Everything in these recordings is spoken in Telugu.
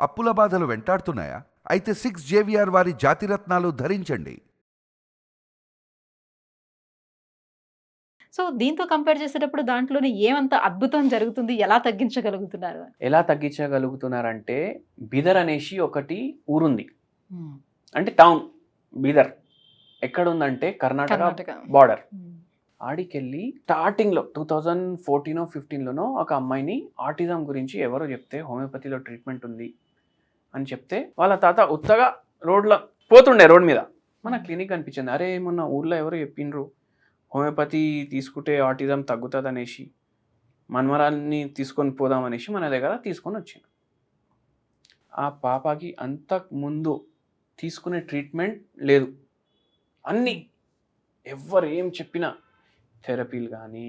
అప్పుల బాధలు వెంటాడుతున్నాయా? అయితే 6 జేవిఆర్ వారి జాతిరత్నాలు ధరించండి. సో, దీంతో కంపేర్ చేసేటప్పుడు దాంట్లోనే ఏమంత అద్భుతం జరుగుతుంది? ఎలా తగ్గించగలుగుతున్నారు? ఎలా తగ్గించగలుగుతున్నారంటే, బీదర్ అనేసి ఒకటి ఊరుంది. హ్మ్. అంటే టౌన్ బీదర్. ఎక్కడుందంటే కర్ణాటక బార్డర్. ఆడికెళ్ళి స్టార్టింగ్లో 2014 15లోనో ఒక అమ్మాయిని ఆటిజం గురించి ఎవరో చెప్తే హోమియోపతిలో ట్రీట్మెంట్ ఉంది అని చెప్తే వాళ్ళ తాత ఉత్తగా రోడ్లో పోతుండే రోడ్ మీద మన క్లినిక్ అనిపించింది. అరే మొన్న ఊర్లో ఎవరు చెప్పిండ్రు హోమియోపతి తీసుకుంటే ఆటిజం తగ్గుతుంది అనేసి, మన్మరాల్ని తీసుకొని పోదామనేసి మన దగ్గర తీసుకొని వచ్చిండు. ఆ పాపకి అంతకుముందు తీసుకునే ట్రీట్మెంట్ లేదు. అన్నీ ఎవరు ఏం చెప్పినా థెరపీలు కానీ,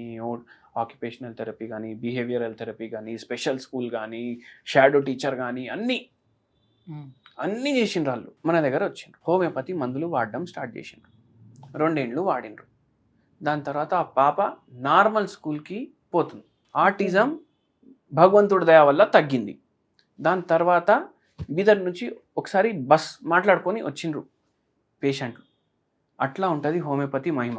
ఆక్యుపేషనల్ థెరపీ కానీ, బిహేవియరల్ థెరపీ కానీ, స్పెషల్ స్కూల్ కానీ, షాడో టీచర్ కానీ అన్నీ చేసిండ్రు వాళ్ళు. మన దగ్గర వచ్చిండ్రు. హోమియోపతి మందులు వాడడం స్టార్ట్ చేసిండ్రు. 2 ఏళ్ళు వాడిండ్రు. దాని తర్వాత ఆ పాప నార్మల్ స్కూల్కి పోతుంది. ఆటిజం భగవంతుడి దయ వల్ల తగ్గింది. దాని తర్వాత బీదర్ నుంచి ఒకసారి బస్ మాట్లాడుకొని వచ్చిండ్రు పేషెంట్లు. అట్లా ఉంటుంది హోమియోపతి మహిమ.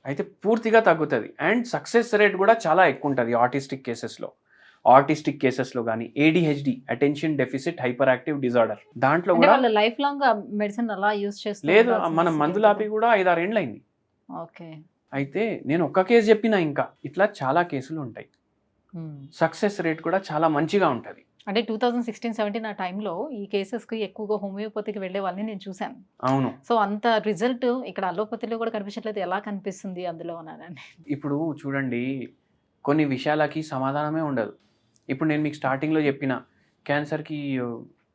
అయితే పూర్తిగా తగ్గుతుంది. అండ్ సక్సెస్ రేట్ కూడా చాలా ఎక్కువ ఉంటుంది ఆటిస్టిక్ కేసెస్లో కానీ, ADHD attention deficit hyper active disorder దాంట్లో కూడా లైఫ్ లాంగ్ మెడిసిన్ అలా యూస్ చేస్తారు. లేదు, మనం మందులు ఆపి కూడా 5-6 ఏళ్ళు అయింది. ఓకే. అయితే నేను ఒక్క కేసు చెప్పినా, ఇంకా ఇట్లా చాలా కేసులు ఉంటాయి. సక్సెస్ రేట్ కూడా చాలా మంచిగా ఉంటుంది. అంటే 2016-17 ఆ టైంలో ఈ కేసెస్కి ఎక్కువగా హోమియోపతికి వెళ్ళే వాళ్ళని నేను చూశాను. అవును. సో అంత రిజల్ట్ ఇక్కడ అలోపతిలో కూడా కనిపించట్లేదు. ఎలా కనిపిస్తుంది అందులో అన్నారని. ఇప్పుడు చూడండి, కొన్ని విషయాలకి సమాధానమే ఉండదు. ఇప్పుడు నేను మీకు స్టార్టింగ్లో చెప్పిన క్యాన్సర్కి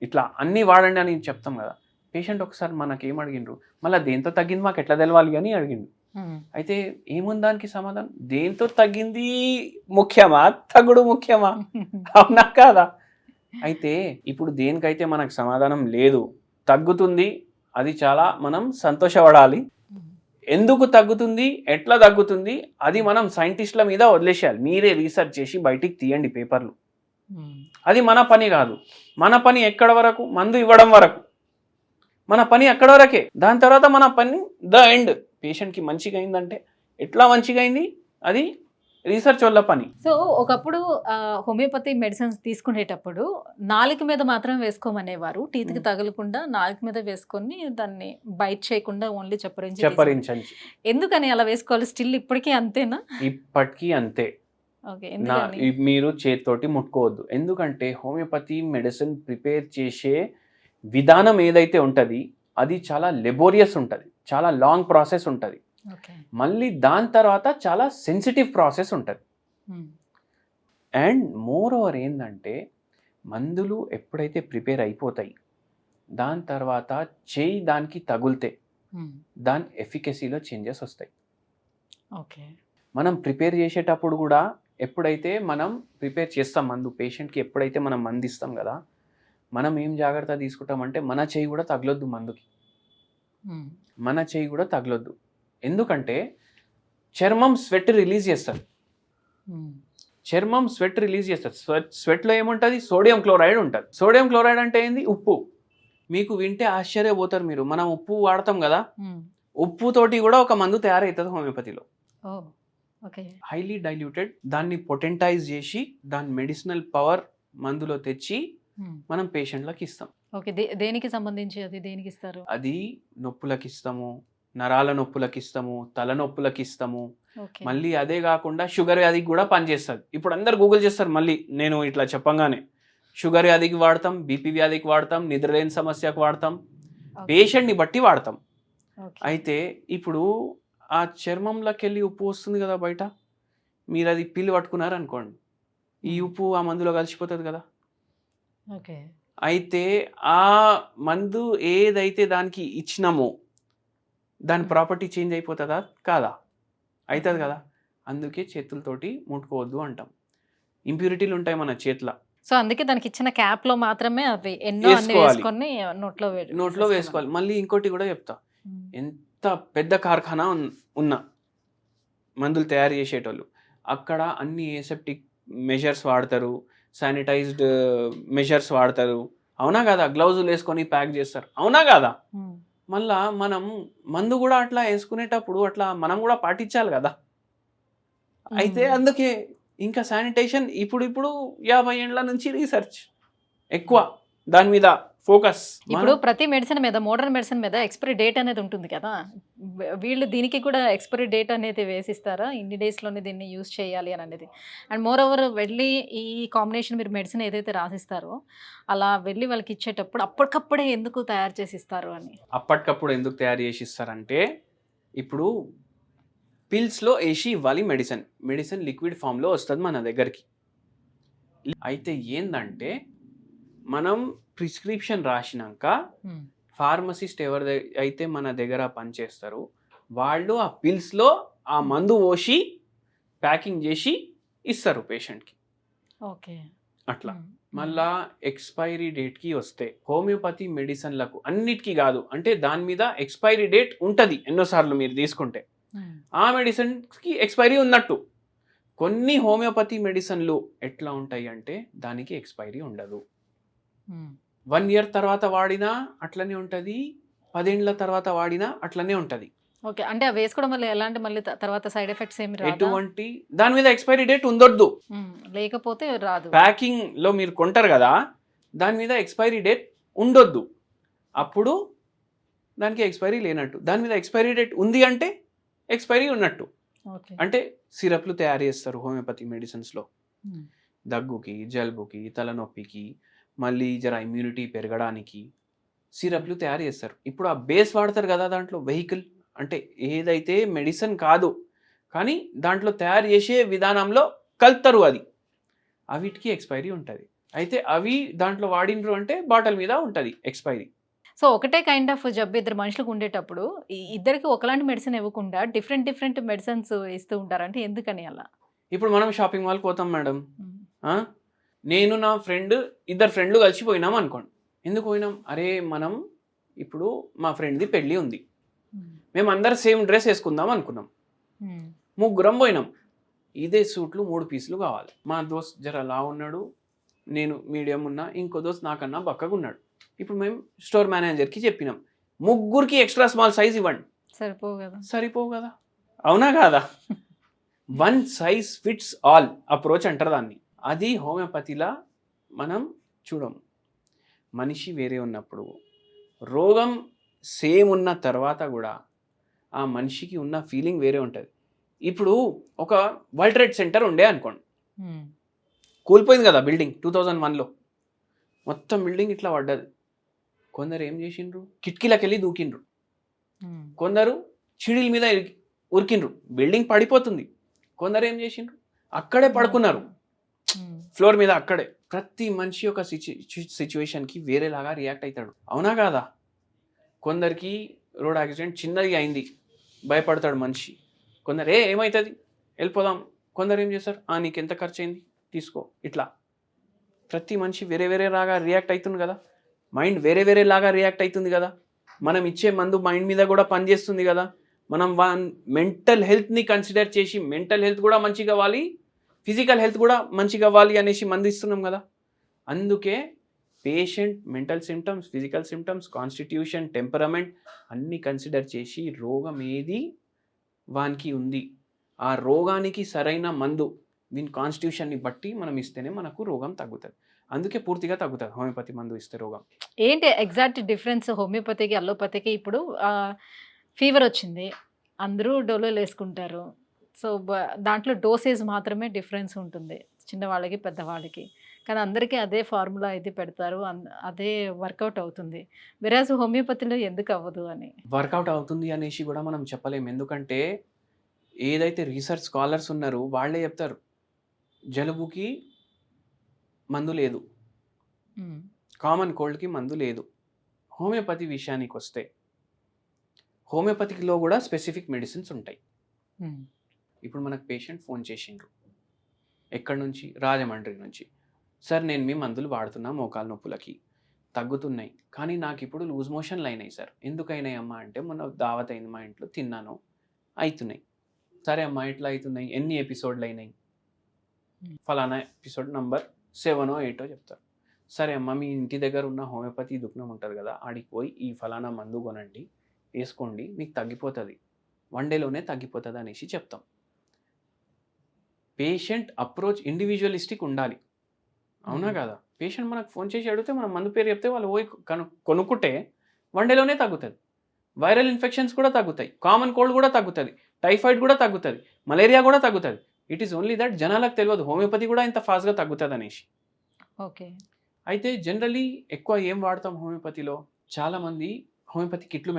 ఇట్లా అన్నీ వాడండి అని చెప్తాం కదా. పేషెంట్ ఒకసారి మనకేం అడిగిండ్రు, మళ్ళీ దేంతో తగ్గింది మాకు ఎట్లా తెలవాలి అని అడిగిండు. అయితే ఏముంది దానికి సమాధానం? దేంతో తగ్గింది ముఖ్యమా, తగ్గుడు ముఖ్యమా? అవునా కాదా? అయితే ఇప్పుడు దేనికైతే మనకు సమాధానం లేదు, తగ్గుతుంది, అది చాలా మనం సంతోషపడాలి. ఎందుకు తగ్గుతుంది, ఎట్లా తగ్గుతుంది, అది మనం సైంటిస్టుల మీద వదిలేసేయాలి. మీరే రీసెర్చ్ చేసి బయటికి తీయండి పేపర్లు. అది మన పని కాదు. మన పని ఎక్కడ వరకు? మందు ఇవ్వడం వరకు. మన పని అక్కడ వరకే. దాని తర్వాత మన పని ఎండ్. పేషెంట్కి మంచిగా అయిందంటే ఎట్లా మంచిగా అయింది, అది రీసెర్చ్ వల్ల పని. సో ఒకప్పుడు హోమియోపతి మెడిసిన్స్ తీసుకునేటప్పుడు నాలుక మీద మాత్రం వేసుకోమనేవారు. టీత్కి తగలకుండా నాలుక మీద వేసుకొని దాన్ని బైట్ చేయకుండా ఓన్లీ చెప్పరించండి. ఎందుకని అలా వేసుకోవాలి? స్టిల్ ఇప్పటికీ అంతేనా? ఇప్పటికీ అంతే. మీరు చేతితోటి ముట్టుకోవద్దు. ఎందుకంటే హోమియోపతి మెడిసిన్ ప్రిపేర్ చేసే విధానం ఏదైతే ఉంటుంది అది చాలా లెబోరియస్ ఉంటుంది, చాలా లాంగ్ ప్రాసెస్ ఉంటుంది. మళ్ళీ దాని తర్వాత చాలా సెన్సిటివ్ ప్రాసెస్ ఉంటుంది. అండ్ మోర్ ఓవర్ ఏంటంటే మందులు ఎప్పుడైతే ప్రిపేర్ అయిపోతాయి, దాని తర్వాత చేయి దానికి తగులితే దాని ఎఫికసీలో చేంజెస్ వస్తాయి. మనం ప్రిపేర్ చేసేటప్పుడు కూడా ఎప్పుడైతే మనం ప్రిపేర్ చేస్తాం మందు పేషెంట్కి, ఎప్పుడైతే మనం మందు ఇస్తాం కదా, మనం ఏం జాగ్రత్త తీసుకుంటామంటే మన చేయి కూడా తగలొద్దు మందుకి. మన చేయి కూడా తగలొద్దు. ఎందుకంటే చర్మం స్వెట్ రిలీజ్ చేస్తుంది. స్వెట్లో ఏముంటుంది? సోడియం క్లోరైడ్ ఉంటుంది. సోడియం క్లోరైడ్ అంటే ఏంది? ఉప్పు. మీకు వింటే ఆశ్చర్యపోతారు మీరు. మనం ఉప్పు వాడతాం కదా, ఉప్పుతోటి కూడా ఒక మందు తయారవుతుంది హోమియోపతిలో. Highly diluted. దాన్ని పొటెంటైజ్ చేసి దాని మెడిసినల్ పవర్ మందులో తెచ్చి మనం పేషెంట్లకు ఇస్తాం. దేనికి సంబంధించి అది దేనికి ఇస్తారు? అది నొప్పులకి ఇస్తాము, నరాల నొప్పులకి ఇస్తాము, తలనొప్పులకి ఇస్తాము. మళ్ళీ అదే కాకుండా షుగర్ వ్యాధికి కూడా పనిచేస్తుంది. ఇప్పుడు అందరు గూగుల్ చేస్తారు. మళ్ళీ నేను ఇట్లా చెప్పంగానే షుగర్ వ్యాధికి వాడతాం, బీపీ వ్యాధికి వాడతాం, నిద్రలేని సమస్యకు వాడతాం, పేషెంట్ని బట్టి వాడతాం. అయితే ఇప్పుడు ఆ చర్మంలోకి వెళ్ళి ఉప్పు వస్తుంది కదా బయట, మీరు అది పిల్లి పట్టుకున్నారు అనుకోండి, ఈ ఉప్పు ఆ మందులో కలిసిపోతుంది కదా. అయితే ఆ మందు ఏదైతే దానికి ఇచ్చినామో దాని ప్రాపర్టీ చేంజ్ అయిపోతుందా కాదా? అవుతుంది కదా. అందుకే చేతులతోటి ముట్టుకోవద్దు అంటాం. ఇంప్యూరిటీలు ఉంటాయి మన చేతిలో. సో అందుకే దానికి ఇచ్చిన క్యాప్ లో మాత్రమే అవి నోట్లో వేసుకోవాలి. మళ్ళీ ఇంకోటి కూడా చెప్తా, ఎంత పెద్ద కార్ఖానా ఉన్నా మందులు తయారు చేసేటోళ్ళు, అక్కడ అన్ని ఏసెప్టిక్ మెజర్స్ వాడతారు, శానిటైజ్డ్ మెజర్స్ వాడతారు, అవునా కదా, గ్లౌజులు వేసుకొని ప్యాక్ చేస్తారు, అవునా కదా. మళ్ళా మనం మందు కూడా అట్లా వేసుకునేటప్పుడు అట్లా మనం కూడా పాటించాలి కదా. అయితే అందుకే ఇంకా శానిటేషన్ ఇప్పుడు 50 ఏళ్ళ నుంచి రీసెర్చ్ ఎక్కువ దాని మీద ఫోకస్. ఇప్పుడు ప్రతి మెడిసిన్ మీద, మోడర్న్ మెడిసిన్ మీద ఎక్స్పైరీ డేట్ అనేది ఉంటుంది కదా, వీళ్ళు దీనికి కూడా ఎక్స్పైరీ డేట్ అనేది వేసిస్తారా, ఇన్ని డేస్లోనే దీన్ని యూజ్ చేయాలి అని అనేది. అండ్ మోర్ ఓవర్ వెళ్ళి ఈ కాంబినేషన్ మీరు మెడిసిన్ ఏదైతే రాసిస్తారో అలా వెళ్ళి వాళ్ళకి ఇచ్చేటప్పుడు అప్పటికప్పుడే ఎందుకు తయారు చేసి ఇస్తారు అని. అప్పటికప్పుడు ఎందుకు తయారు చేసి ఇస్తారంటే, ఇప్పుడు పిల్స్లో వేసి ఇవ్వాలి, మెడిసిన్ లిక్విడ్ ఫామ్లో వస్తుంది మన దగ్గరికి. అయితే ఏందంటే మనం ప్రిస్క్రిప్షన్ రాసినాక ఫార్మసిస్ట్ అయితే మన దగ్గర పనిచేస్తారు, వాళ్ళు ఆ పిల్స్లో ఆ మందు పోసి ప్యాకింగ్ చేసి ఇస్తారు పేషెంట్కి. ఓకే, అట్లా మళ్ళా ఎక్స్పైరీ డేట్కి వస్తే హోమియోపతి మెడిసిన్లకు అన్నిటికీ కాదు, అంటే దాని మీద ఎక్స్పైరీ డేట్ ఉంటుంది ఎన్నోసార్లు మీరు తీసుకుంటే, ఆ మెడిసిన్కి ఎక్స్పైరీ ఉన్నట్టు. కొన్ని హోమియోపతి మెడిసిన్లు ఎట్లా ఉంటాయి అంటే దానికి ఎక్స్పైరీ ఉండదు. 1 year తర్వాత వాడినా అట్లనే ఉంటుంది, 10 ఏళ్ళ తర్వాత వాడినా అట్లనే ఉంటుంది. ఓకే, అంటే అవి వేసుకోవడం వల్ల ఎలాంటి మళ్ళీ తర్వాత సైడ్ ఎఫెక్ట్స్ ఏమి రాదు, ఎటువంటి దాని మీద ఎక్స్పైరీ డేట్ ఉండొద్దు, లేకపోతే రాదు. ప్యాకింగ్ లో మీరు కొంటారు కదా, దాని మీద ఎక్స్పైరీ డేట్ ఉండొద్దు, అప్పుడు దానికి ఎక్స్పైరీ లేనట్టు. దాని మీద ఎక్స్పైరీ డేట్ ఉంది అంటే ఎక్స్పైరీ ఉన్నట్టు. అంటే సిరప్లు తయారు చేస్తారు హోమియోపతి మెడిసిన్స్లో, దగ్గుకి, జలుబుకి, తలనొప్పికి, మళ్ళీ జర ఇమ్యూనిటీ పెరగడానికి సిరప్లు తయారు చేస్తారు. ఇప్పుడు ఆ బేస్ వాడతారు కదా దాంట్లో, వెహికల్ అంటే ఏదైతే మెడిసిన్ కాదు కానీ దాంట్లో తయారు చేసే విధానంలో కలుపుతారు, అది అవిటికి ఎక్స్పైరీ ఉంటుంది. అయితే అవి దాంట్లో వాడినరు అంటే బాటిల్ మీద ఉంటుంది ఎక్స్పైరీ. సో ఒకటే కైండ్ ఆఫ్ జబ్బు ఇద్దరు మనుషులకు ఉండేటప్పుడు ఇద్దరికి ఒకలాంటి మెడిసిన్ ఇవ్వకుండా డిఫరెంట్ మెడిసిన్స్ ఇస్తూ ఉంటారు, అంటే ఎందుకని అలా? ఇప్పుడు మనం షాపింగ్ మాల్కి పోతాం మేడం, నేను నా ఫ్రెండ్, ఇద్దరు ఫ్రెండ్లు కలిసిపోయినాం అనుకోండి. ఎందుకు పోయినాం? అరే మనం ఇప్పుడు మా ఫ్రెండ్ది పెళ్ళి ఉంది, మేము అందరు సేమ్ డ్రెస్ వేసుకుందాం అనుకున్నాం, ముగ్గురం పోయినాం, ఇదే సూట్లు 3 పీసులు కావాలి. మా దోస్త్ జర లా ఉన్నాడు, నేను మీడియం ఉన్నా, ఇంకో దోస్త్ నాకన్నా బక్కగా ఉన్నాడు. ఇప్పుడు మేము స్టోర్ మేనేజర్కి చెప్పినాం, ముగ్గురికి ఎక్స్ట్రా స్మాల్ సైజ్ ఇవ్వండి. సరిపోవు కదా, అవునా కాదా? 1 size fits all అప్రోచ్ అంటారు దాన్ని. అది హోమియోపతిలా మనం చూడము. మనిషి వేరే ఉన్నప్పుడు, రోగం సేమ్ ఉన్న తర్వాత కూడా ఆ మనిషికి ఉన్న ఫీలింగ్ వేరే ఉంటుంది. ఇప్పుడు ఒక వరల్డ్ ట్రేడ్ సెంటర్ ఉండే అనుకోండి, కూలిపోయింది కదా బిల్డింగ్ 2001లో, మొత్తం బిల్డింగ్ ఇట్లా పడ్డది. కొందరు ఏం చేసిండ్రు, కిటికీలకు వెళ్ళి దూకిండ్రు, కొందరు చిడిల మీద ఉరికిండ్రు, బిల్డింగ్ పడిపోతుంది. కొందరు ఏం చేసిండ్రు, అక్కడే పడుకున్నారు ఫ్లోర్ మీద, అక్కడే. ప్రతి మనిషి ఒక సిచ్యువేషన్కి వేరేలాగా రియాక్ట్ అవుతాడు, అవునా కాదా? కొందరికి రోడ్ యాక్సిడెంట్ చిన్నది అయింది, భయపడతాడు మనిషి. కొందరు ఏమవుతుంది వెళ్ళిపోదాం, కొందరు ఏం చేస్తారు, నీకు ఎంత ఖర్చు అయింది తీసుకో, ఇట్లా. ప్రతి మనిషి వేరే లాగా రియాక్ట్ అవుతుంది కదా, మైండ్ వేరే లాగా రియాక్ట్ అవుతుంది కదా. మనం ఇచ్చే మందు మైండ్ మీద కూడా పనిచేస్తుంది కదా. మనం మెంటల్ హెల్త్ని కన్సిడర్ చేసి మెంటల్ హెల్త్ కూడా మంచిగా అవ్వాలి, ఫిజికల్ హెల్త్ కూడా మంచిగా అవ్వాలి అనేసి మందు ఇస్తున్నాం కదా. అందుకే patient mental symptoms, physical symptoms, constitution, temperament అన్నీ కన్సిడర్ చేసి రోగం ఏది వానికి ఉంది, ఆ రోగానికి సరైన మందు వీని కాన్స్టిట్యూషన్ని బట్టి మనం ఇస్తేనే మనకు రోగం తగ్గుతుంది. అందుకే పూర్తిగా తగ్గుతుంది హోమియోపతి మందు ఇస్తే రోగం. ఏంటి ఎగ్జాక్ట్ డిఫరెన్స్ హోమియోపతికి అలోపతికి? ఇప్పుడు ఫీవర్ వచ్చింది, అందరూ డోలోలు వేసుకుంటారు, సో దాంట్లో డోసేజ్ మాత్రమే డిఫరెన్స్ ఉంటుంది చిన్నవాళ్ళకి పెద్దవాళ్ళకి, కానీ అందరికీ అదే ఫార్ములా అయితే పెడతారు, అదే వర్కౌట్ అవుతుంది. వెరాజ్ హోమియోపతిలో ఎందుకు అవ్వదు అని? వర్కౌట్ అవుతుంది అనేసి కూడా మనం చెప్పలేము, ఎందుకంటే ఏదైతే రీసెర్చ్ స్కాలర్స్ ఉన్నారో వాళ్ళే చెప్తారు, జలుబుకి మందు లేదు, కామన్ కోల్డ్కి మందు లేదు. హోమియోపతి విషయానికి వస్తే హోమియోపతిలో కూడా స్పెసిఫిక్ మెడిసిన్స్ ఉంటాయి. ఇప్పుడు మనకు పేషెంట్ ఫోన్ చేసిండ్రు, ఎక్కడి నుంచి, రాజమండ్రి నుంచి, సార్ నేను మీ మందులు వాడుతున్నా మోకాలు నొప్పులకి, తగ్గుతున్నాయి, కానీ నాకు ఇప్పుడు లూజ్ మోషన్లు అయినాయి సార్. ఎందుకైనాయి అమ్మా అంటే, మొన్న దావత్ అయింది మా ఇంట్లో, తిన్నాను, అవుతున్నాయి. సరే అమ్మా ఎట్లా అవుతున్నాయి, ఎన్ని ఎపిసోడ్లు అయినాయి, ఫలానా ఎపిసోడ్ నంబర్ 7 8 చెప్తారు. సరే అమ్మ మీ ఇంటి దగ్గర ఉన్న హోమియోపతి దుకాణం ఉంటుంది కదా, ఆడికి పోయి ఈ ఫలానా మందు కొనండి, వేసుకోండి, మీకు తగ్గిపోతుంది, 1 డేలోనే తగ్గిపోతుంది అనేసి చెప్తాం. పేషెంట్ అప్రోచ్ ఇండివిజువలిస్టిక్ ఉండాలి, అవునా కదా? పేషెంట్ మనకు ఫోన్ చేసి అడిగితే మనం మందు పేరు చెప్తే వాళ్ళు పోయి కొనుక్కుంటే 1 డేలోనే తగ్గుతుంది. వైరల్ ఇన్ఫెక్షన్స్ కూడా తగ్గుతాయి, కామన్ కోల్డ్ కూడా తగ్గుతుంది, టైఫాయిడ్ కూడా తగ్గుతుంది, మలేరియా కూడా తగ్గుతుంది. ఇట్ ఈస్ ఓన్లీ దట్ జనాలకు తెలియదు హోమియోపతి కూడా ఇంత ఫాస్ట్గా తగ్గుతుంది అనేసి. ఓకే. అయితే జనరలీ ఎక్కువ ఏం వాడతాం హోమియోపతిలో? చాలామంది హోమియోపతి కిట్లు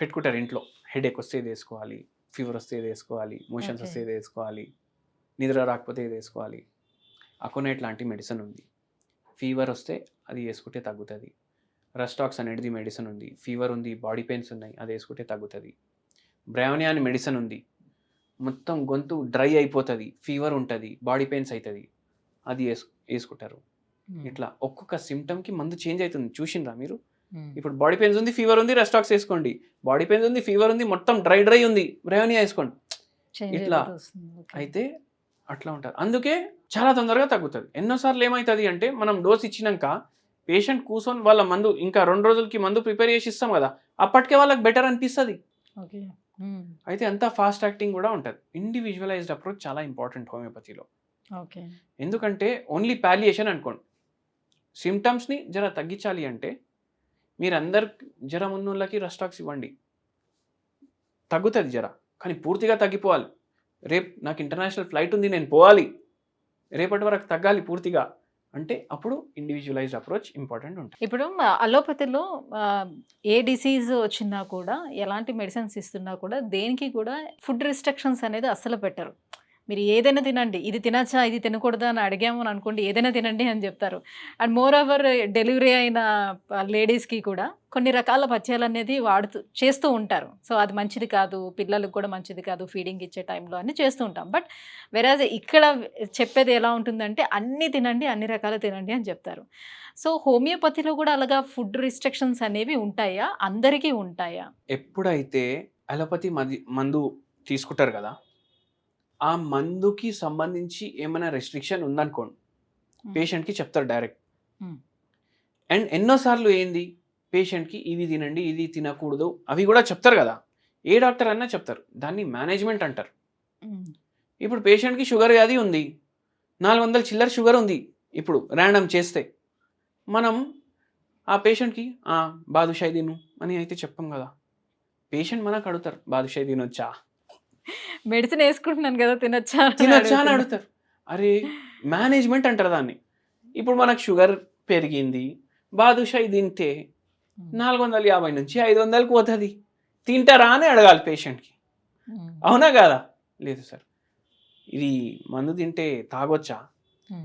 పెట్టుకుంటారు ఇంట్లో. హెడేక్ వస్తే ఇది వేసుకోవాలి, ఫీవర్ వస్తే ఇది వేసుకోవాలి, మోషన్స్ వస్తే ఇది వేసుకోవాలి, నిద్ర రాకపోతే ఇది వేసుకోవాలి. అకోనైట్ లాంటి మెడిసిన్ ఉంది, ఫీవర్ వస్తే అది వేసుకుంటే తగ్గుతుంది. రస్టాక్స్ అనేది మెడిసిన్ ఉంది, ఫీవర్ ఉంది, బాడీ పెయిన్స్ ఉన్నాయి, అది వేసుకుంటే తగ్గుతుంది. బ్రయోనియా అని మెడిసిన్ ఉంది, మొత్తం గొంతు డ్రై అయిపోతుంది, ఫీవర్ ఉంటుంది, బాడీ పెయిన్స్ అవుతుంది, అది వేసుకుంటారు. ఇట్లా ఒక్కొక్క సిమ్టమ్కి మందు చేంజ్ అవుతుంది. చూసిండ్రా మీరు? ఇప్పుడు బాడీ పెయిన్స్ ఉంది, ఫీవర్ ఉంది, రెస్టాక్స్ వేసుకోండి. బాడీ పెయిన్స్ ఉంది, ఫీవర్ ఉంది, మొత్తం డ్రై ఉంది, బ్రయోనియా వేసుకోండి. ఇట్లా అయితే అట్లా ఉంటుంది. అందుకే చాలా తొందరగా తగ్గుతుంది. ఎన్నోసార్లు ఏమవుతుంది అంటే మనం డోస్ ఇచ్చినాక పేషెంట్ కూర్చొని వాళ్ళ మందు ఇంకా 2 రోజులకి మందు ప్రిపేర్ చేసి ఇస్తాం కదా, అప్పటికే వాళ్ళకి బెటర్ అనిపిస్తుంది. అయితే అంత ఫాస్ట్ యాక్టింగ్ కూడా ఉంటుంది. ఇండివిజువలైజ్డ్ అప్రోచ్ చాలా ఇంపార్టెంట్ హోమియోపతిలో. ఓకే. ఎందుకంటే ఓన్లీ పాలియేషన్ అనుకోండి, సిమ్టమ్స్ని జర తగ్గించాలి అంటే మీరు అందరు జ్వరం ఉన్న వాళ్ళకి రెస్టాక్స్ ఇవ్వండి, తగ్గుతుంది జర, కానీ పూర్తిగా తగ్గిపోవాలి. రేపు నాకు ఇంటర్నేషనల్ ఫ్లైట్ ఉంది, నేను పోవాలి, రేపటి వరకు తగ్గాలి పూర్తిగా అంటే అప్పుడు ఇండివిజువలైజ్డ్ అప్రోచ్ ఇంపార్టెంట్ ఉంటుంది. ఇప్పుడు అలోపతిలో ఏ డిసీజ్ వచ్చినా కూడా, ఎలాంటి మెడిసిన్స్ ఇస్తున్నా కూడా, దేనికి కూడా ఫుడ్ రిస్ట్రిక్షన్స్ అనేది అస్సలు పెట్టరు. మీరు ఏదైనా తినండి, ఇది తినచ్చా ఇది తినకూడదా అని అడిగాము అని అనుకోండి, ఏదైనా తినండి అని చెప్తారు. అండ్ మోర్ ఓవర్ డెలివరీ అయిన లేడీస్కి కూడా కొన్ని రకాల పథ్యాలు అనేది చేస్తూ ఉంటారు. సో అది మంచిది కాదు, పిల్లలకు కూడా మంచిది కాదు, ఫీడింగ్ ఇచ్చే టైంలో అన్ని చేస్తూ ఉంటాం. బట్ వెరాజ్ ఇక్కడ చెప్పేది ఎలా ఉంటుందంటే అన్నీ తినండి, అన్ని రకాలు తినండి అని చెప్తారు. సో హోమియోపతిలో కూడా అలాగా ఫుడ్ రిస్ట్రిక్షన్స్ అనేవి ఉంటాయా? అందరికీ ఉంటాయా? ఎప్పుడైతే అలోపతి మందు తీసుకుంటారు కదా, ఆ మందుకి సంబంధించి ఏమైనా రెస్ట్రిక్షన్ ఉందనుకోండి, పేషెంట్కి చెప్తారు డైరెక్ట్. అండ్ ఎన్నోసార్లు ఏంది పేషెంట్కి ఇవి తినండి, ఇది తినకూడదు అవి కూడా చెప్తారు కదా, ఏ డాక్టర్ అన్నా చెప్తారు. దాన్ని మేనేజ్మెంట్ అంటారు. ఇప్పుడు పేషెంట్కి షుగర్ వ్యాధి ఉంది, 400 చిల్లర షుగర్ ఉంది, ఇప్పుడు ర్యాండమ్ చేస్తే మనం ఆ పేషెంట్కి బాదుషాయి తిను అని అయితే చెప్పాం కదా. పేషెంట్ మనకు అడుగుతారు, బాదుషాయి తినొచ్చా, మెడిసిన్ వేసుకుంటున్నాను కదా తినొచ్చా అని అడుగుతారు. అరే మేనేజ్మెంట్ అంటారు దాన్ని. ఇప్పుడు మనకు షుగర్ పెరిగింది, బాదుషాయి తింటే 450 నుంచి 500కి పోతుంది, తింటారా అని అడగాలి పేషెంట్కి, అవునా కాదా? లేదు సార్ ఇది మందు తింటే తాగొచ్చా,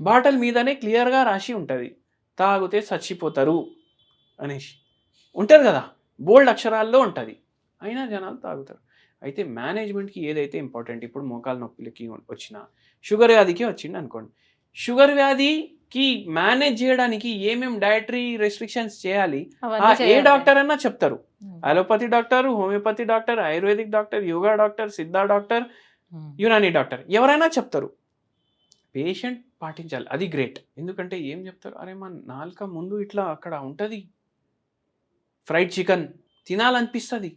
బాటిల్ మీదనే క్లియర్గా రాసి ఉంటుంది, తాగితే చచ్చిపోతారు అనేసి ఉంటుంది కదా, బోల్డ్ అక్షరాల్లో ఉంటుంది, అయినా జనాలు తాగుతారు. అయితే మేనేజ్మెంట్కి ఏదైతే ఇంపార్టెంట్, ఇప్పుడు మోకాలు నొప్పులకి వచ్చిన, షుగర్ వ్యాధికి వచ్చింది అనుకోండి, షుగర్ వ్యాధికి మేనేజ్ చేయడానికి ఏమేమి డయటరీ రెస్ట్రిక్షన్స్ చేయాలి ఏ డాక్టర్ అన్నా చెప్తారు. Allopathy doctor, homeopathy doctor, Ayurvedic doctor, yoga doctor, Siddha doctor, Unani doctor, ఎవరైనా చెప్తారు. పేషెంట్ పాటించాలి, అది గ్రేట్. ఎందుకంటే ఏం చెప్తారు, అరే మా నాలుక ముందు ఇట్లా అక్కడ ఉంటుంది, ఫ్రైడ్ చికెన్ తినాలనిపిస్తుంది,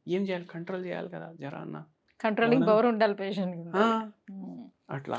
ఏం చేయాలి, కంట్రోల్ చేయాలి కదా జరా అన్న, కంట్రోలింగ్ పవర్ ఉండాలి పేషెంట్ అట్లా.